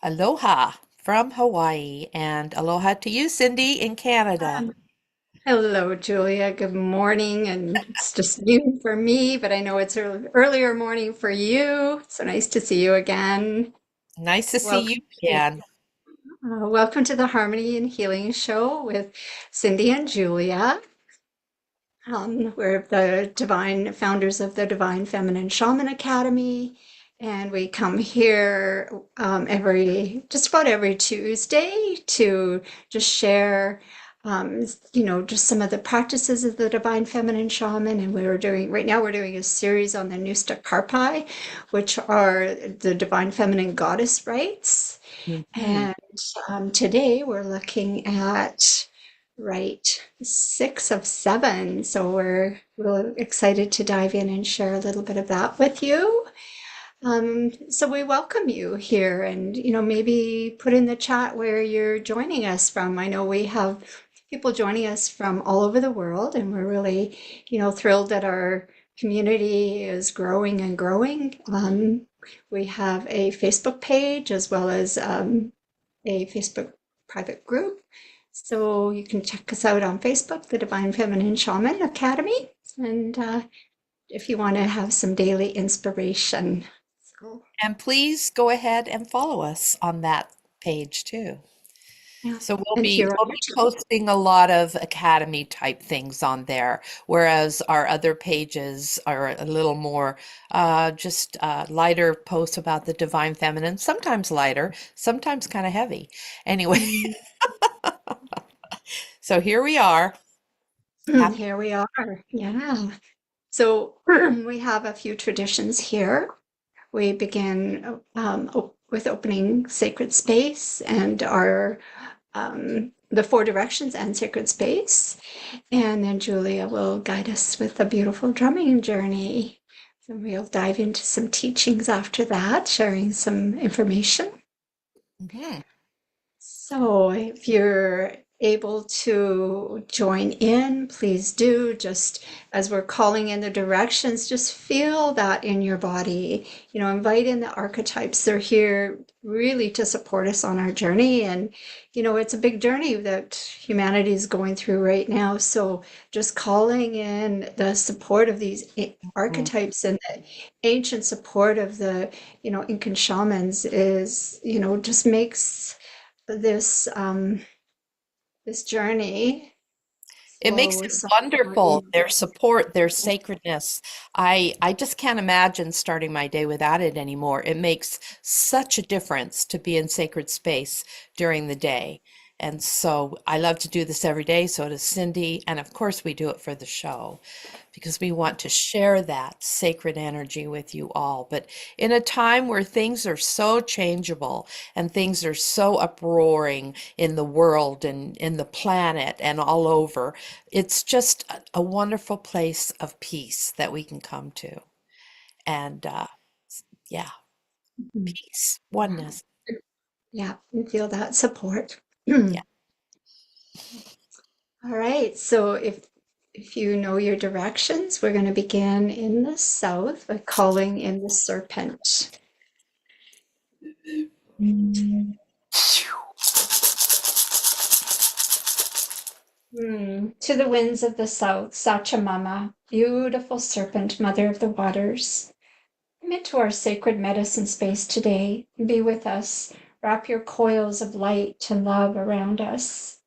Aloha from Hawaii, and aloha to you, Cindy, in Canada. Um, Hello, Julia. Good morning. And it's just noon for me, but I know it's earlier morning for you. So nice to see you again. Nice to see you Welcome to, again. welcome to the Harmony and Healing Show with Cindy and Julia. We're the divine founders of the Divine Feminine Shaman Academy, and we come here just about every Tuesday to just share, just some of the practices of the Divine Feminine Shaman. And right now we're doing a series on the Nusta Karpai, which are the Divine Feminine Goddess rites. Mhm. And today we're looking at right 6 of 7. So we're really excited to dive in and share a little bit of that with you. So we welcome you here and, maybe put in the chat where you're joining us from. I know we have people joining us from all over the world, and we're really, thrilled that our community is growing and growing. We have a Facebook page as well as a Facebook private group. So you can check us out on Facebook, the Divine Feminine Shaman Academy, and if you want to have some daily inspiration. So, And please go ahead and follow us on that page too. yeah. So we'll And be here we'll on be YouTube. posting a lot of academy type things on there, whereas our other pages are a little more just lighter posts about the divine feminine, sometimes lighter, sometimes kind of heavy. Anyway, Mm, so here we are. Happy. here we are. Yeah. So we have a few traditions here. We begin with opening sacred space and our the four directions and sacred space. And then Julia will guide us with a beautiful drumming journey. So we'll dive into some teachings after that, sharing some information. Mhm. So if you're able to join in, please do. Just as we're calling in the directions, just feel that in your body. Invite in the archetypes. They're here really to support us on our journey. And, it's a big journey that humanity is going through right now. So just calling in the support of these Mhm. archetypes and the ancient support of the, Incan shamans is, just makes this this journey It makes flow it so more wonderful, easily. their support, their sacredness. I just can't imagine starting my day without it anymore. It makes such a difference to be in sacred space during the day. And so I love to do this every day. So does Cindy. And of course, we do it for the show because we want to share that sacred energy with you all. But in a time where things are so changeable and things are so uproaring in the world and in the planet and all over, it's just a wonderful place of peace that we can come to. And yeah, Mhm. peace, Yeah, oneness. yeah, and feel that support. Yeah. All right, so if you know your directions, we're going to begin in the south by calling in the serpent. To the winds of the south, Sachamama, beautiful serpent, mother of the waters. Come into our sacred medicine space today and be with us. Wrap your coils of light and love around us.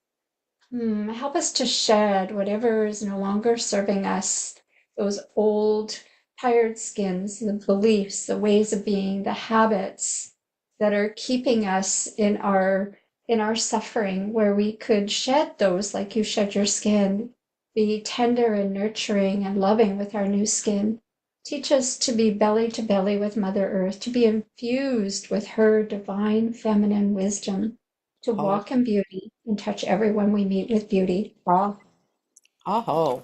Help us to shed whatever is no longer serving us, those old, tired skins, the beliefs, the ways of being, the habits that are keeping us in our suffering, where we could shed those like you shed your skin, be tender and nurturing and loving with our new skin. Teach us to be belly to belly with Mother Earth, to be infused with her divine feminine wisdom, to Oh, walk in beauty and touch everyone we meet with beauty. Raw. oh.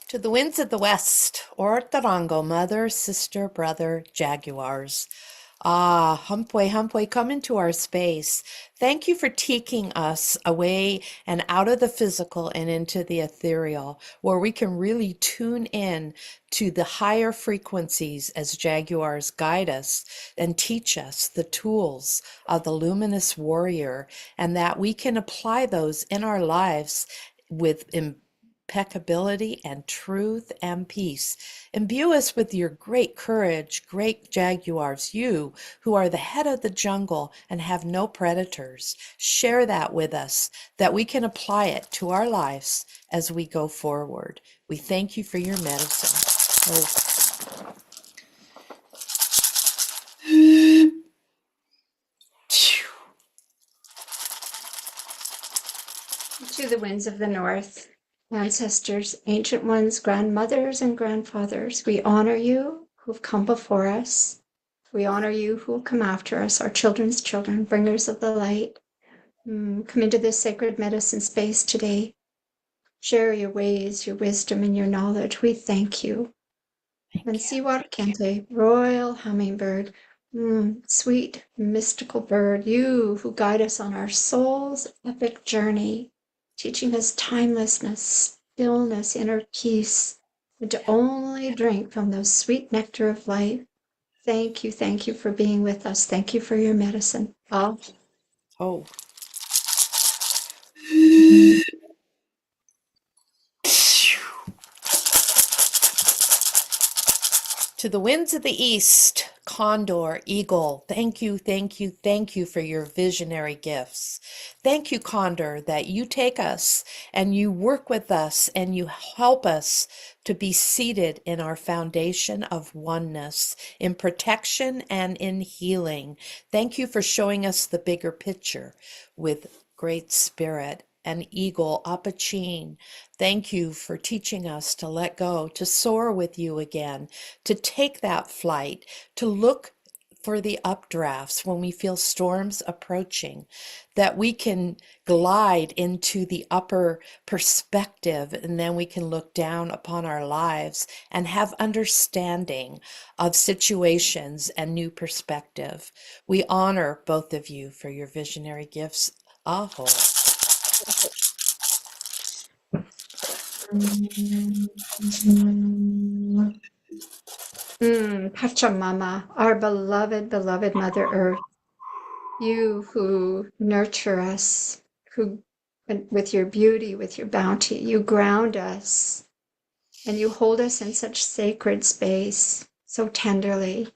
To the winds of the west, Ortarango, mother, sister, brother, jaguars. Ah, Humpway, come into our space. Thank you for taking us away and out of the physical and into the ethereal, where we can really tune in to the higher frequencies as Jaguars guide us and teach us the tools of the luminous warrior, and that we can apply those in our lives with impeccability and truth and peace. Imbue us with your great courage, great Jaguars, you who are the head of the jungle and have no predators. Share that with us, that we can apply it to our lives as we go forward. We thank you for your medicine. Oh. To the winds of the north, ancestors, ancient ones, grandmothers, and grandfathers, we honor you who've come before us. We honor you who will come after us, our children's children, bringers of the light. Come into this sacred medicine space today. Share your ways, your wisdom, and your knowledge. We thank you. And Seawater Kente, royal hummingbird, sweet mystical bird, you who guide us on our soul's epic journey, teaching us timelessness, stillness, inner peace, and to only drink from the sweet nectar of life. Thank you for being with us. Thank you for your medicine. Oh. To the winds of the east, condor, eagle, thank you for your visionary gifts. Thank you, condor, that you take us and you work with us and you help us to be seated in our foundation of oneness, in protection and in healing. Thank you for showing us the bigger picture with great spirit. And eagle, Apachine, thank you for teaching us to let go, to soar with you again, to take that flight, to look for the updrafts when we feel storms approaching, that we can glide into the upper perspective and then we can look down upon our lives and have understanding of situations and new perspective. We honor both of you for your visionary gifts. Aho. Pachamama, our beloved Mother Earth, you who nurture us, who, with your beauty, with your bounty, you ground us, and you hold us in such sacred space, so tenderly.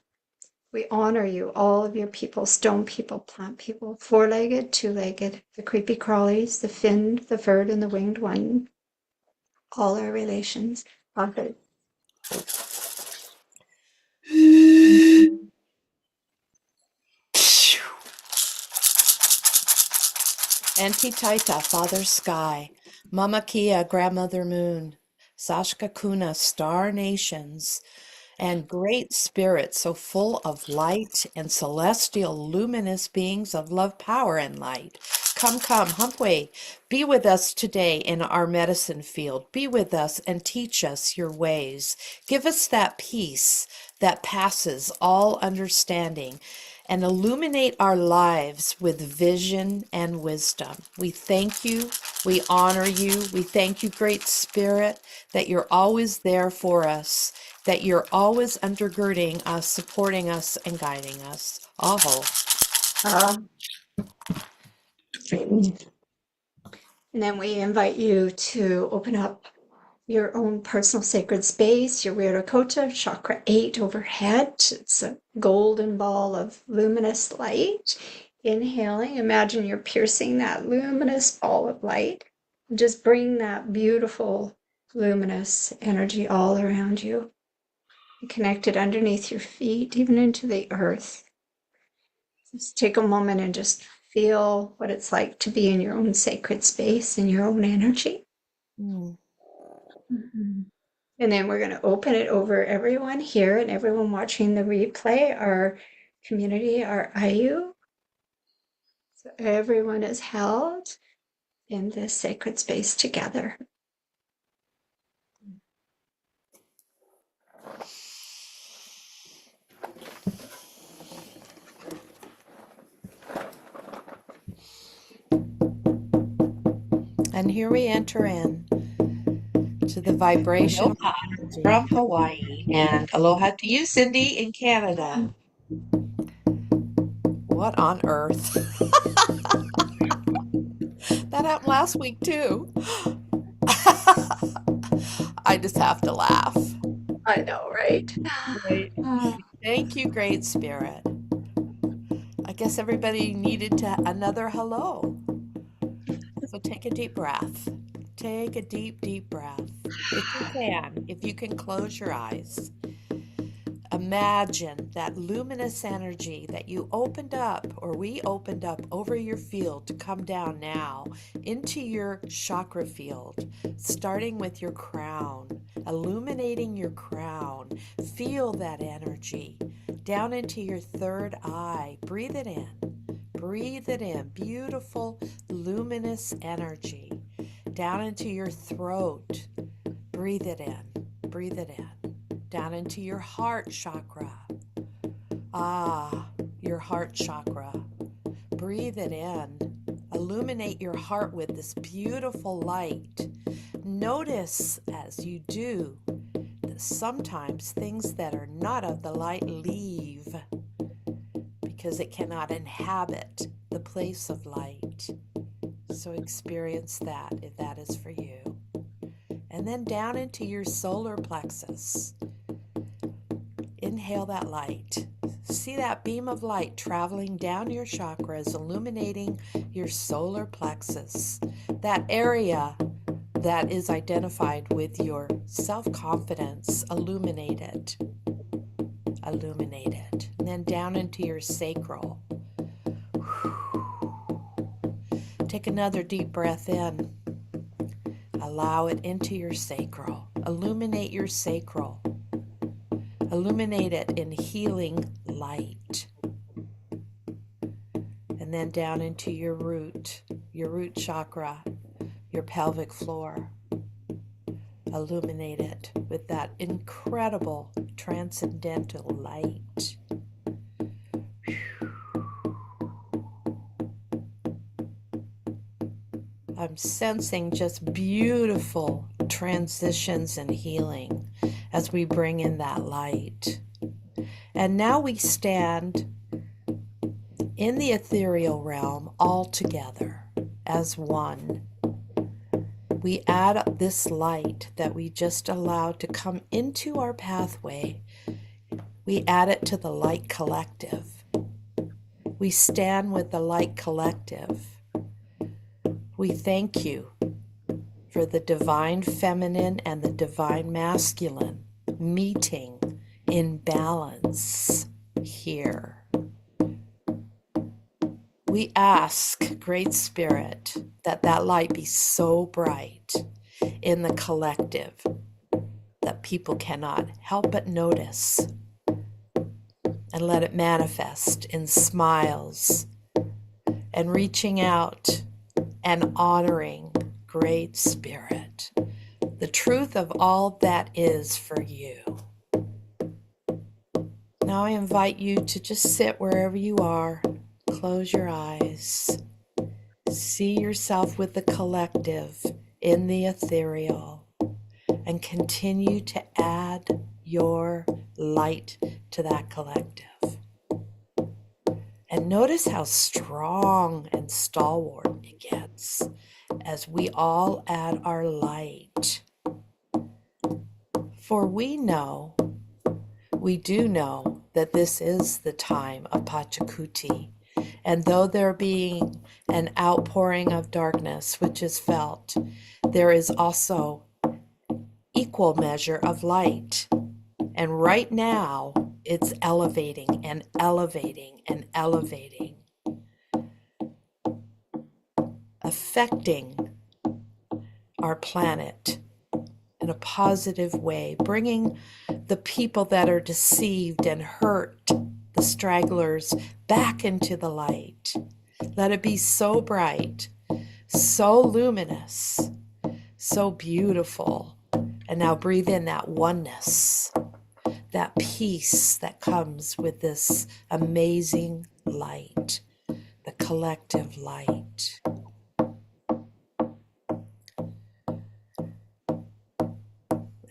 We honor you, all of your people, stone people, plant people, four-legged, two-legged, the creepy crawlies, the finned, the furred, and the winged one, all our relations. Prophet. Auntie Taita, Father Sky, Mama Kia, Grandmother Moon, Sashka Kuna, Star Nations, and great spirits so full of light and celestial luminous beings of love, power, and light. Come, Humpway, be with us today in our medicine field. Be with us and teach us your ways. Give us that peace that passes all understanding and illuminate our lives with vision and wisdom. We thank you. We honor you. We thank you, Great Spirit, that you're always there for us, that you're always undergirding us, supporting us, and guiding us. Aho. And then we invite you to open up your own personal sacred space, your Wirikota, chakra 8 overhead. It's a golden ball of luminous light. Inhaling, imagine you're piercing that luminous ball of light. Just bring that beautiful luminous energy all around you. Connect it underneath your feet, even into the earth. Just take a moment and just feel what it's like to be in your own sacred space, in your own energy. Mm-hmm. And then we're going to open it over everyone here and everyone watching the replay, our community, our Ayu. So everyone is held in this sacred space together. And here we enter in to the vibration Aloha energy. from Hawaii, and aloha to you, Cindy, in Canada. What on earth? That happened last week too. I just have to laugh. I know, right? Right. Thank you, Great Spirit. I guess everybody needed another hello. So take a deep breath. Take a deep, deep breath. If you can close your eyes. Imagine that luminous energy that you opened up, or we opened up over your field, to come down now into your chakra field, starting with your crown, illuminating your crown. Feel that energy down into your third eye. Breathe it in. Breathe it in. Beautiful, luminous energy down into your throat. Breathe it in. Breathe it in. Down into your heart chakra. Your heart chakra. Breathe it in. Illuminate your heart with this beautiful light. Notice as you do that sometimes things that are not of the light leave because it cannot inhabit the place of light. So experience that if that is for you. And then down into your solar plexus. Inhale that light. See that beam of light traveling down your chakras, illuminating your solar plexus, that area that is identified with your self-confidence. Illuminate it. Illuminate it. And then down into your sacral. Take another deep breath in. Allow it into your sacral. Illuminate your sacral. Illuminate it in healing light. And then down into your root chakra, your pelvic floor. Illuminate it with that incredible transcendental light. I'm sensing just beautiful transitions and healing as we bring in that light. And now we stand in the ethereal realm all together as one. We add up this light that we just allowed to come into our pathway. We add it to the light collective. We stand with the light collective. We thank you for the divine feminine and the divine masculine meeting in balance here. We ask, Great Spirit, that that light be so bright in the collective that people cannot help but notice, and let it manifest in smiles and reaching out and honoring Great Spirit, the truth of all that is for you. Now I invite you to just sit wherever you are, close your eyes, see yourself with the collective in the ethereal, and continue to add your light to that collective. And notice how strong and stalwart it gets as we all add our light. For we do know that this is the time of Pachacuti. And though there being an outpouring of darkness which is felt, there is also equal measure of light. And right now, it's elevating and elevating and elevating, affecting our planet in a positive way, bringing the people that are deceived and hurt, the stragglers, back into the light. Let it be so bright, so luminous, so beautiful. And now breathe in that oneness, that peace that comes with this amazing light, the collective light.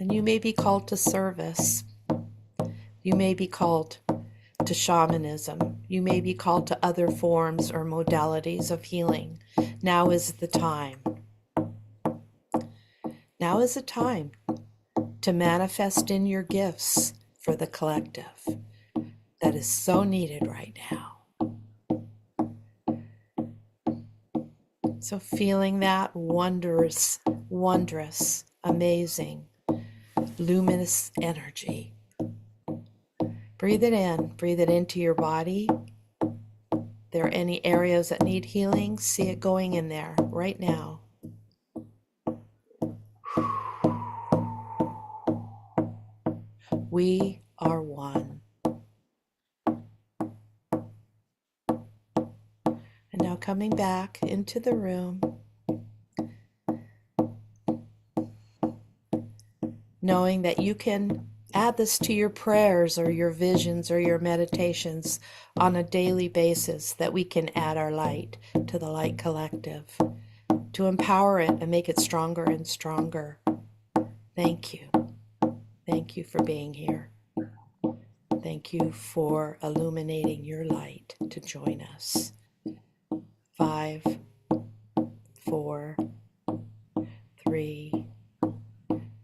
And you may be called to service. You may be called to shamanism. You may be called to other forms or modalities of healing. Now is the time. Now is the time to manifest in your gifts for the collective that is so needed right now. So feeling that wondrous, wondrous, amazing, luminous energy. Breathe it in. Breathe it into your body. There are any areas that need healing, see it going in there right now. We are one. And now coming back into the room, knowing that you can add this to your prayers or your visions or your meditations on a daily basis, that we can add our light to the Light Collective to empower it and make it stronger and stronger. Thank you. Thank you for being here. Thank you for illuminating your light to join us. 5, 4, 3,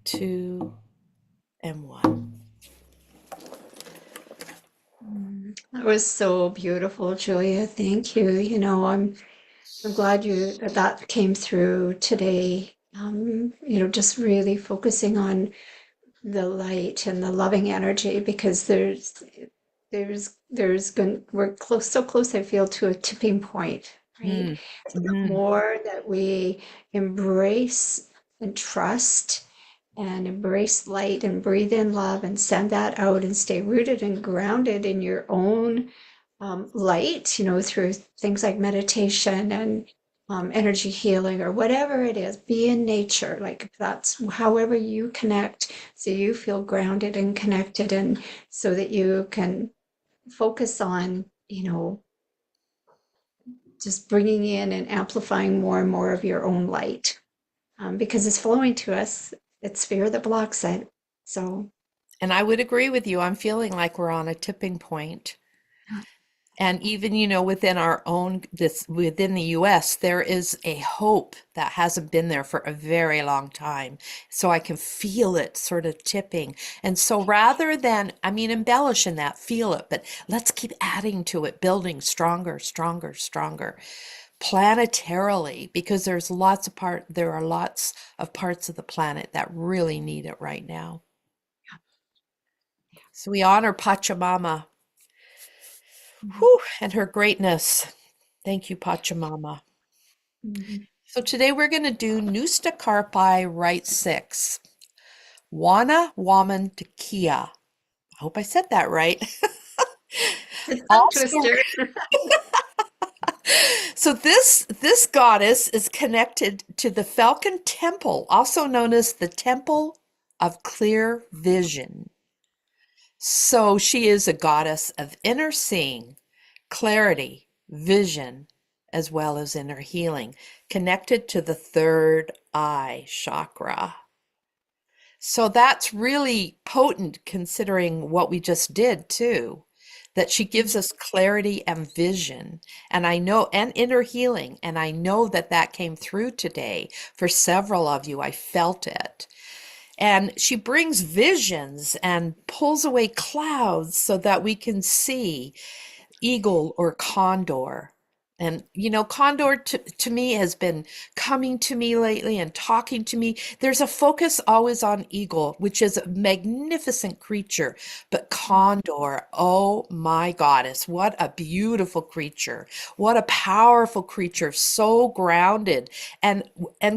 2, and 1. That was so beautiful, Julia. Thank you. I'm glad that came through today. Just really focusing on the light and the loving energy, because we're so close, I feel, to a tipping point, right? So the more that we embrace and trust and embrace light and breathe in love and send that out and stay rooted and grounded in your own light, through things like meditation and energy healing or whatever it is, be in nature. Like that's however you connect, so you feel grounded and connected, and so that you can focus on, just bringing in and amplifying more and more of your own light, because it's flowing to us. It's fear that blocks it. So, And I would agree with you. I'm feeling like we're on a tipping point. And even, within within the US, there is a hope that hasn't been there for a very long time. So I can feel it sort of tipping. And so rather than, embellishing that, feel it, but let's keep adding to it, building stronger, stronger, stronger planetarily, because there are lots of parts of the planet that really need it right now. So we honor Pachamama. Whew, and her greatness. Thank you, Pachamama. So today we're going to do Nusta Karpai Rite 6. Wana Waman Takia. I hope I said that right. Also, so this goddess is connected to the Falcon Temple, also known as the Temple of Clear Vision. So she is a goddess of inner seeing, clarity, vision, as well as inner healing, connected to the third eye chakra. So that's really potent, considering what we just did too, that she gives us clarity and vision, and inner healing. And I know that came through today for several of you. I felt it. And she brings visions and pulls away clouds so that we can see eagle or condor. And, condor to me has been coming to me lately and talking to me. There's a focus always on eagle, which is a magnificent creature, but condor, oh my goddess, what a beautiful creature. What a powerful creature, so grounded and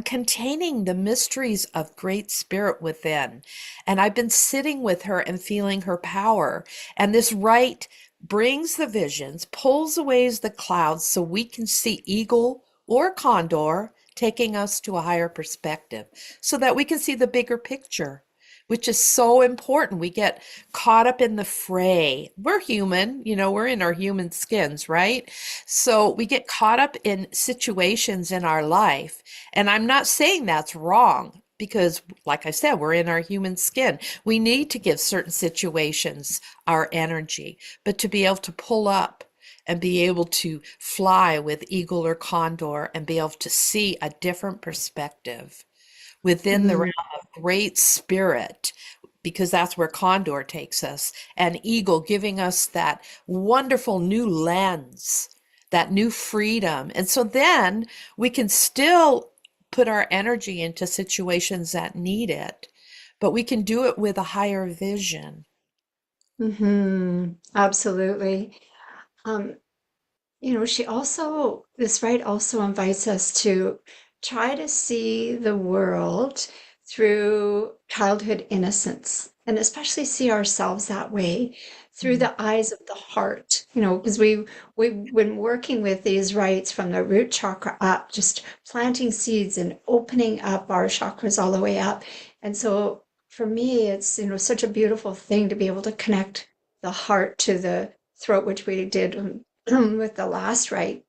containing the mysteries of great spirit within. And I've been sitting with her and feeling her power. And this rite brings the visions, pulls away the clouds so we can see eagle or condor, taking us to a higher perspective so that we can see the bigger picture, which is so important. We get caught up in the fray. We're human, we're in our human skins, right? So we get caught up in situations in our life. And I'm not saying that's wrong. because, like I said, we're in our human skin. We need to give certain situations our energy, but to be able to pull up and be able to fly with eagle or condor and be able to see a different perspective within the realm Mm, of great spirit, because that's where condor takes us, and eagle giving us that wonderful new lens, that new freedom. And so then we can still put our energy into situations that need it, but we can do it with a higher vision. absolutely. Um, she also, this right also invites us to try to see the world through childhood innocence, and especially see ourselves that way through Mhm. the eyes of the heart, because we've been working with these rites from the root chakra up, just planting seeds and opening up our chakras all the way up. And so for me, it's, such a beautiful thing to be able to connect the heart to the throat, which we did with the last rite,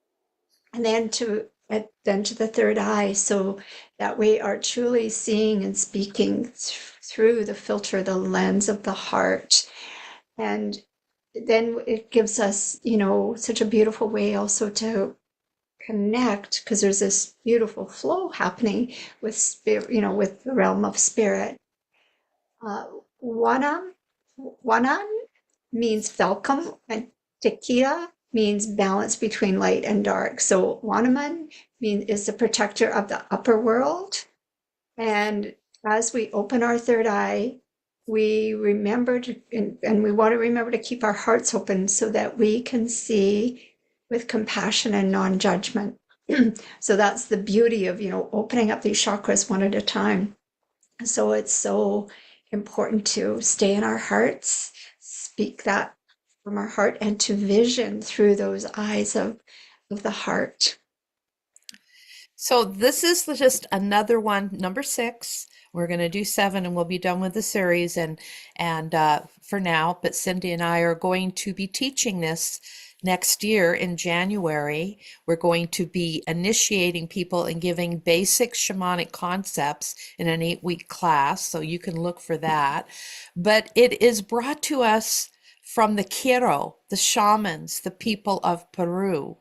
and then to the third eye, so that we are truly seeing and speaking through the filter, the lens of the heart. And then it gives us, such a beautiful way also to connect, because there's this beautiful flow happening with spirit, with the realm of spirit. uh, Wanam, Wanan means Falcom, and Tequila means balance between light and dark. So Wanaman is the protector of the upper world. And as we open our third eye, we remember to, and we want to remember to keep our hearts open so that we can see with compassion and non-judgment. So that's the beauty of, opening up these chakras one at a time. So it's so important to stay in our hearts, speak that from our heart, and to vision through those eyes of the heart. So this is just another one, number 6. We're going to do 7 and we'll be done with the series. And for now, but Cindy and I are going to be teaching this next year in January. We're going to be initiating people and giving basic shamanic concepts in an 8-week class. So you can look for that. But it is brought to us from the Quero, the shamans, the people of Peru.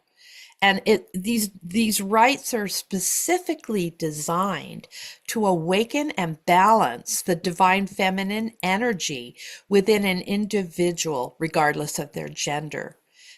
And these rites are specifically designed to awaken and balance the divine feminine energy within an individual, regardless of their gender.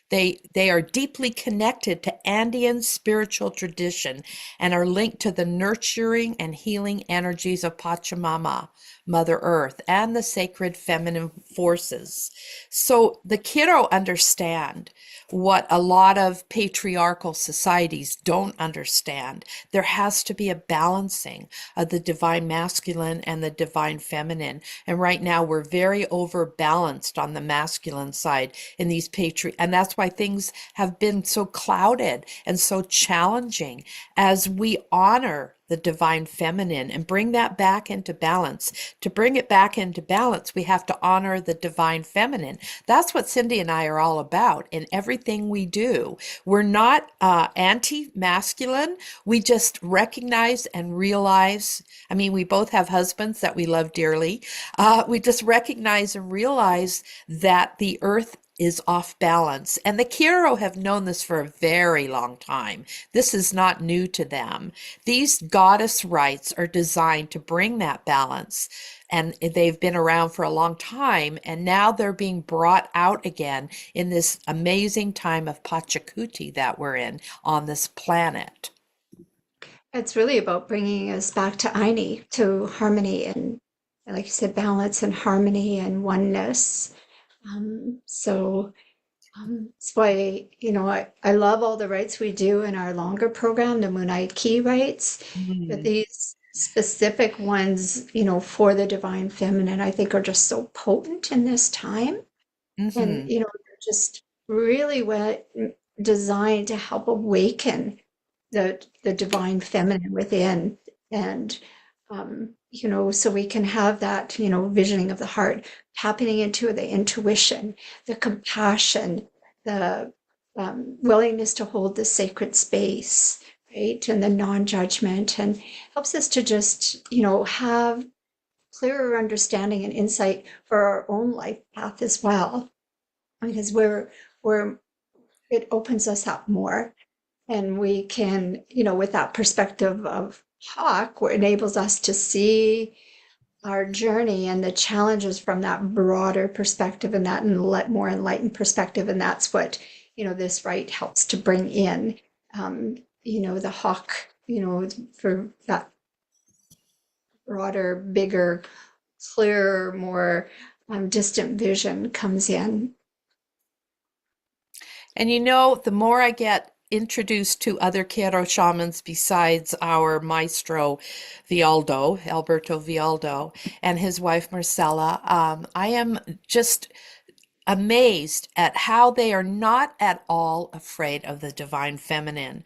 They are deeply connected to Andean spiritual tradition and are linked to the nurturing and healing energies of Pachamama, Mother Earth, and the sacred feminine forces. So the Kiro understand what a lot of patriarchal societies don't understand. There has to be a balancing of the divine masculine and the divine feminine. And right now we're very overbalanced on the masculine side in these and that's why things have been so clouded and so challenging. As we honor the divine feminine and bring that back into balance. To bring it back into balance, we have to honor the divine feminine. That's what Cindy and I are all about in everything we do. We're not anti-masculine. We just recognize and realize, I mean, we both have husbands that we love dearly. We just recognize and realize that the earth is off balance. And the Kiro have known this for a very long time. This is not new to them. These goddess rites are designed to bring that balance. And they've been around for a long time. And now they're being brought out again in this amazing time of Pachacuti that we're in on this planet. It's really about bringing us back to Aini, to harmony and like you said, balance and harmony and oneness. So that's why, I love all the rites we do in our longer program, the Moonite Key rites, but Mm. these specific ones, for the divine feminine, I think are just so potent in this time. And, Mm-hmm. they're just really designed to help awaken the divine feminine within. And, so we can have that, visioning of the heart, tapping into the intuition, the compassion, the willingness to hold the sacred space, right? And the non-judgment, and helps us to just, have clearer understanding and insight for our own life path as well, because we're it opens us up more, and we can, with that perspective of Hawk, where it enables us to see our journey and the challenges from that broader perspective, and that more enlightened perspective. And that's what, this rite helps to bring in. The Hawk, for that broader, bigger, clearer, more distant vision comes in. And the more I get introduced to other Q'ero shamans besides our maestro Alberto Vialdo, and his wife Marcella, I am just amazed at how they are not at all afraid of the divine feminine.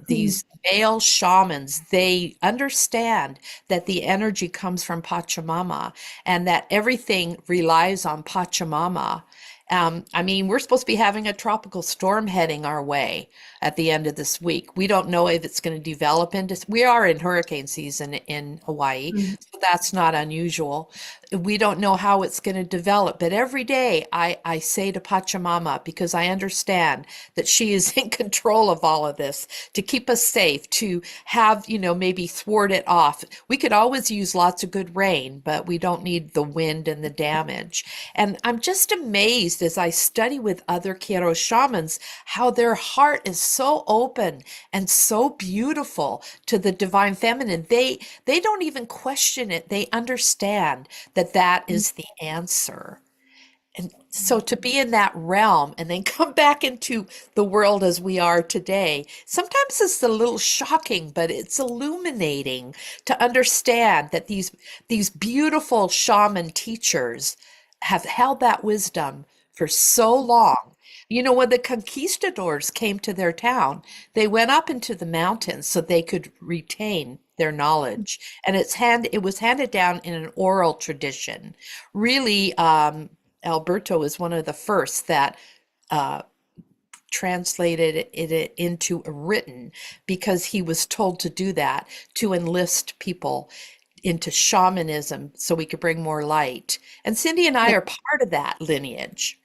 These male shamans, they understand that the energy comes from Pachamama and that everything relies on Pachamama. We're supposed to be having a tropical storm heading our way at the end of this week. We don't know if it's going to develop we are in hurricane season in Hawaii, so that's not unusual. We don't know how it's going to develop, but every day I say to Pachamama, because I understand that she is in control of all of this, to keep us safe, to have, maybe thwart it off. We could always use lots of good rain, but we don't need the wind and the damage. And I'm just amazed as I study with other Q'ero shamans how their heart is so open and so beautiful to the divine feminine. They don't even question it. They understand that that is the answer. And so to be in that realm and then come back into the world as we are today, sometimes it's a little shocking, but it's illuminating to understand that these beautiful shaman teachers have held that wisdom for so long. When the conquistadors came to their town, they went up into the mountains so they could retain their knowledge. And it was handed down in an oral tradition. Really, Alberto is one of the first that translated it into a written, because he was told to do that to enlist people into shamanism so we could bring more light. And Cindy and I are part of that lineage.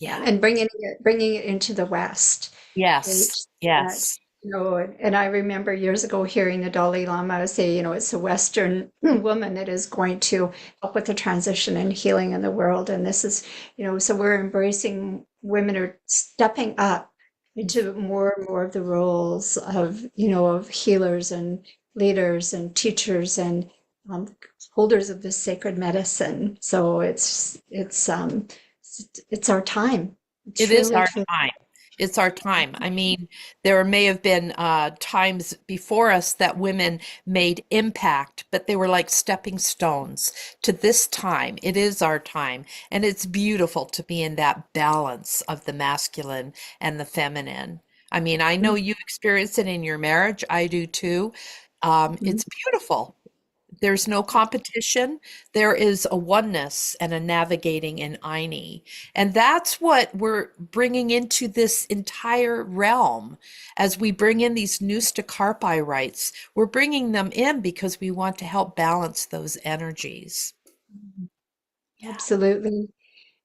Yeah. And bringing it into the West. Right? Yes. Yes. And I remember years ago hearing the Dalai Lama say, it's a Western woman that is going to help with the transition and healing in the world. And this is, so we're embracing, women are stepping up into more and more of the roles of, of healers and leaders and teachers and holders of this sacred medicine. So it's our time. It is our time. It's our time. There may have been times before us that women made impact, but they were like stepping stones to this time. It is our time. And it's beautiful to be in that balance of the masculine and the feminine. I know you experience it in your marriage. I do too. It's beautiful. There's no competition. There is a oneness and a navigating in Aini. And that's what we're bringing into this entire realm. As we bring in these Nusta Carpi rites, we're bringing them in because we want to help balance those energies. Absolutely.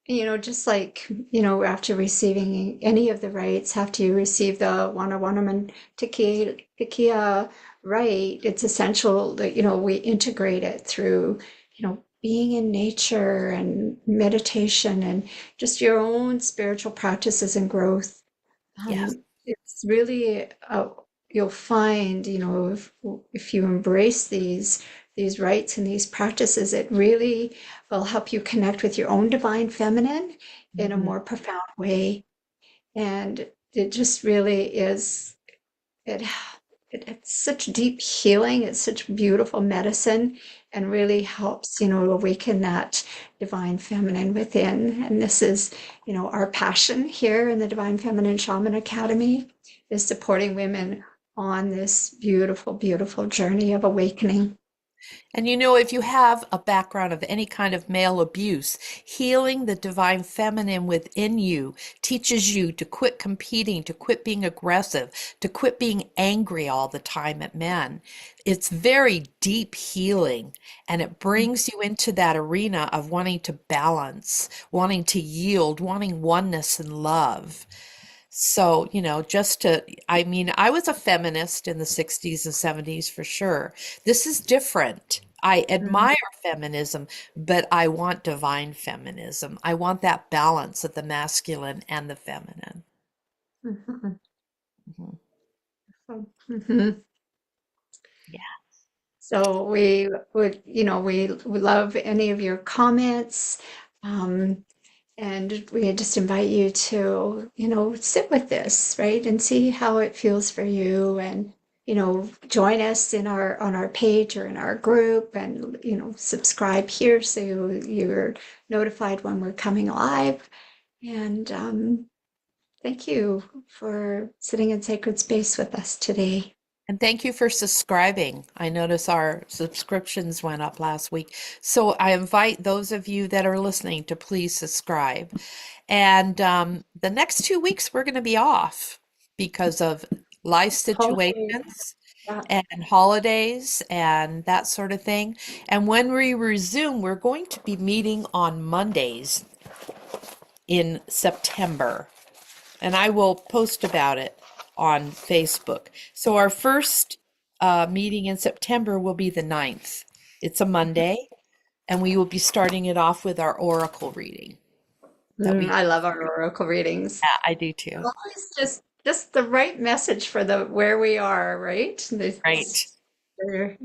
Just like, after receiving any of the rites, after you receive the Wanawanam and Tikia rite, it's essential that, we integrate it through, being in nature and meditation and just your own spiritual practices and growth. Yes. It's really, you'll find, if you embrace these rites and these practices, it really will help you connect with your own divine feminine in a more profound way. And it just really is, it's such deep healing. It's such beautiful medicine, and really helps, awaken that divine feminine within. And this is, our passion here in the Divine Feminine Shaman Academy, is supporting women on this beautiful, beautiful journey of awakening. And you know, if you have a background of any kind of male abuse, healing the divine feminine within you teaches you to quit competing, to quit being aggressive, to quit being angry all the time at men. It's very deep healing, and it brings you into that arena of wanting to balance, wanting to yield, wanting oneness and love. So, you know, I mean, I was a feminist in the 60s and 70s for sure. This is different. I admire feminism, but I want divine feminism. I want that balance of the masculine and the feminine. Mhm. Mhm. Mhm. Yeah. So we would, we love any of your comments. Um, and we just invite you to, sit with this, right? And see how it feels for you. And, join us in our on our page or in our group and, subscribe here so you're notified when we're coming live. And thank you for sitting in sacred space with us today. And thank you for subscribing. I notice our subscriptions went up last week. So I invite those of you that are listening to please subscribe. And the next 2 weeks, we're going to be off because of life Holiday. situations Yeah. and holidays and that sort of thing. And when we resume, we're going to be meeting on Mondays in September. And I will post about it on Facebook. So our first meeting in September will be the 9th. It's a Monday, and we will be starting it off with our oracle reading that we, I love our oracle readings. yeah, I do too. Always just the right message for the where we are, right? Right. They're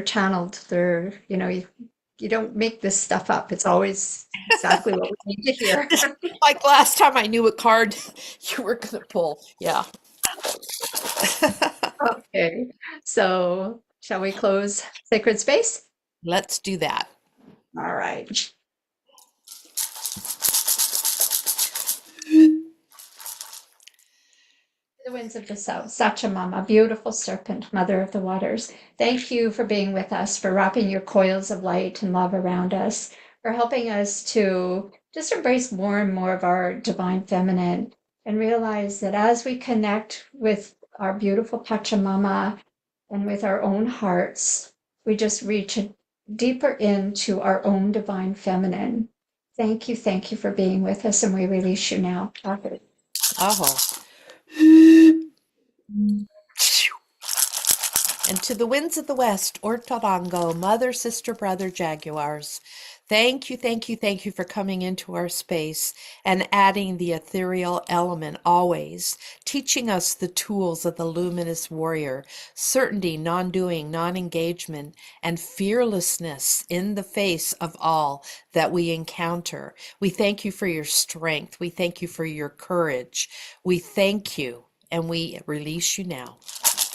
channeled. You don't make this stuff up. It's always exactly what we need to hear. Just like last time I knew what card you were going to pull. Yeah. Okay. So, shall we close sacred space? Let's do that. All right. The winds of the south, Sachamama, beautiful serpent, mother of the waters. Thank you for being with us, for wrapping your coils of light and love around us, for helping us to just embrace more and more of our divine feminine and realize that as we connect with our beautiful Pachamama and with our own hearts, we just reach deeper into our own divine feminine. Thank you for being with us, and we release you now. Aho. And to the winds of the west, Ortorango, mother, sister, brother, jaguars. Thank you, thank you, thank you for coming into our space and adding the ethereal element always, teaching us the tools of the luminous warrior, certainty, non-doing, non-engagement, and fearlessness in the face of all that we encounter. We thank you for your strength. We thank you for your courage. We thank you, and we release you now.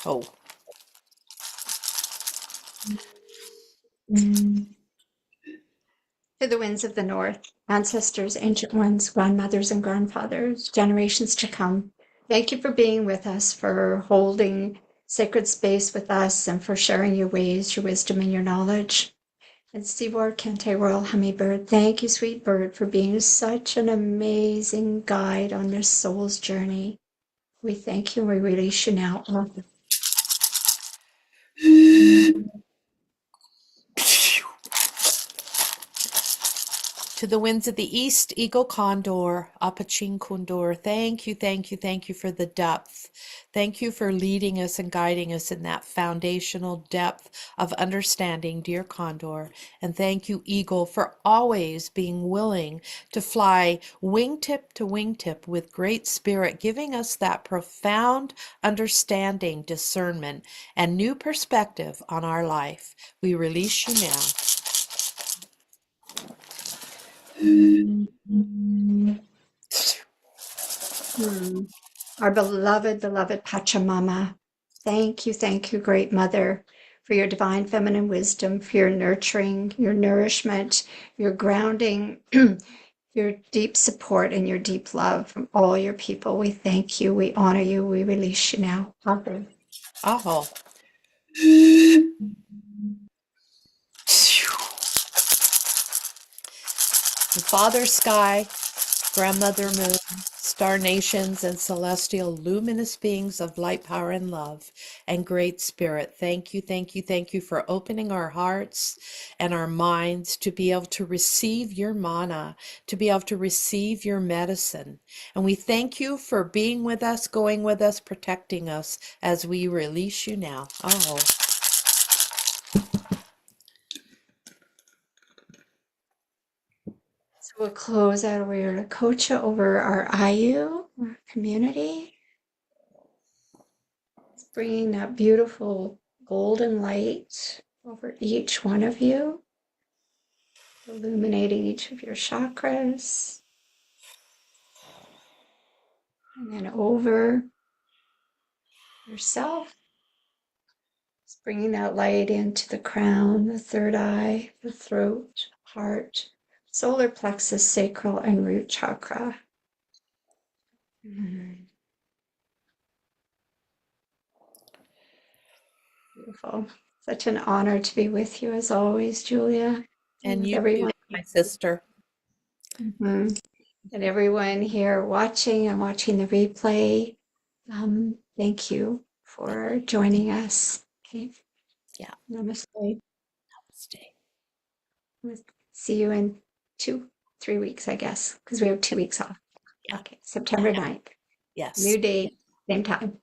Oh. To the winds of the north, ancestors, ancient ones, grandmothers and grandfathers, generations to come. Thank you for being with us, for holding sacred space with us, and for sharing your ways, your wisdom, and your knowledge. And Steve Kente Royal Hummingbird, thank you, sweet bird, for being such an amazing guide on this soul's journey. We thank you. We release you now. To the winds of the east, eagle condor, apachin condor, thank you, thank you, thank you for the depth. Thank you for leading us and guiding us in that foundational depth of understanding, dear condor. And thank you, eagle, for always being willing to fly wingtip to wingtip with great spirit, giving us that profound understanding, discernment, and new perspective on our life. We release you now. Our beloved, beloved Pachamama, thank you, great mother, for your divine feminine wisdom, for your nurturing, your nourishment, your grounding, your deep support, and your deep love from all your people. We thank you, we honor you, we release you now. Aho. Aho. The Father Sky, Grandmother Moon, star nations, and celestial luminous beings of light, power, and love, and Great Spirit, thank you, thank you, thank you for opening our hearts and our minds to be able to receive your mana, to be able to receive your medicine. And we thank you for being with us, going with us, protecting us as we release you now. Oh. So we'll close out over Lakota over our IU, our community. It's bringing that beautiful golden light over each one of you, illuminating each of your chakras. And then over yourself, just bringing that light into the crown, the third eye, the throat, heart, solar plexus, sacral, and root chakra. Beautiful. Such an honor to be with you as always, Julia. And with you everyone. too, my sister. And everyone here watching and watching the replay. Thank you for joining us. Okay. Yeah. Namaste. Stay. We'll see you in 3 weeks, I guess, because we have 2 weeks off. Yeah. Okay. September 9th. Yes. New date, same time.